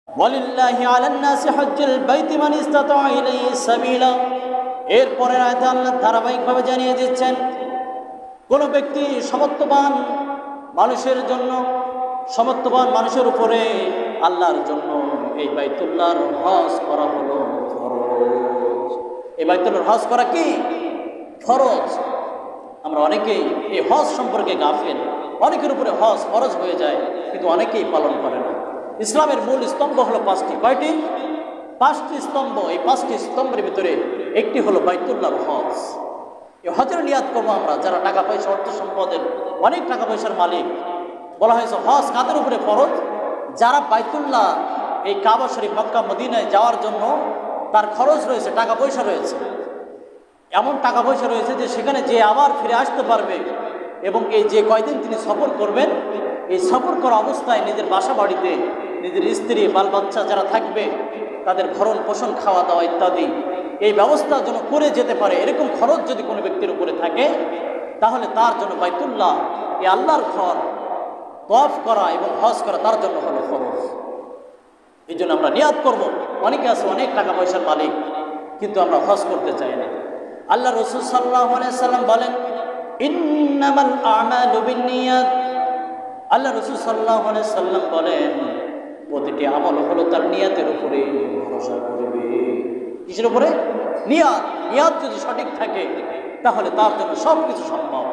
ওয়ালিল্লাহি আলান নাসি হজ্জুল বাইতি মান ইসতাতা ইলাইহি সাবিলা। এরপরে আয়াতে আল্লাহ ধারাবাহিকভাবে জানিয়ে দিচ্ছেন, কোন ব্যক্তি সমর্থবান মানুষের জন্য, সমর্থবান মানুষের উপরে আল্লাহর জন্য এই বাইতুল্লাহর হজ করা হলো ফরজ। এই বাইতুল্লাহর হজ করা কি ফরজ। আমরা অনেকেই এই হজ সম্পর্কে গাফেল, অনেকের উপরে হজ ফরজ হয়ে যায় কিন্তু অনেকেই পালন করে না। ইসলামের মূল স্তম্ভ হলো পাঁচটি। কয়টি? পাঁচটি স্তম্ভ। এই পাঁচটি স্তম্ভের ভিতরে একটি হলো বাইতুল্লাহর হজ। এই হজের নিয়াত করবো আমরা যারা টাকা পয়সা, অর্থ সম্পদের অনেক টাকা পয়সার মালিক। বলা হয়েছে হজ কাদের উপরে ফরজ? যারা বাইতুল্লাহ, এই কাবা শরীফ মক্কা মদিনায় যাওয়ার জন্য তার খরচ রয়েছে, টাকা পয়সা রয়েছে, এমন টাকা পয়সা রয়েছে যে সেখানে যে আবার ফিরে আসতে পারবে এবং এই যে কয়দিন তিনি সফর করবেন, এই সফর করা অবস্থায় নিজের বাসা বাড়িতে নিজের স্ত্রী বাল বাচ্চা যারা থাকবে তাদের ভরণ পোষণ, খাওয়া দাওয়া ইত্যাদি এই ব্যবস্থা যেন করে যেতে পারে, এরকম খরচ যদি কোনো ব্যক্তির উপরে থাকে তাহলে তার জন্য বাইতুল্লাহ, এই আল্লাহর ঘর তওয়াফ করা এবং হজ করা তার জন্য হলো ফরজ। এই জন্য আমরা নিয়াত করব। অনেকে আছে অনেক টাকা পয়সার মালিক কিন্তু আমরা হজ করতে চাই না। আল্লাহ রাসূল সাল্লাল্লাহু আলাইহি সাল্লাম বলেন, ইন্নামাল আমালু বিন্নিয়াত। আল্লাহ রাসূল সাল্লাল্লাহু আলাইহি সাল্লাম বলেন, প্রতিটি আমল হলো তার নিয়াতের উপরে ভরসা করবে। কিসের উপরে? নিয়াত। নিয়াত যদি সঠিক থাকে তাহলে তার জন্য সব কিছু সম্ভব।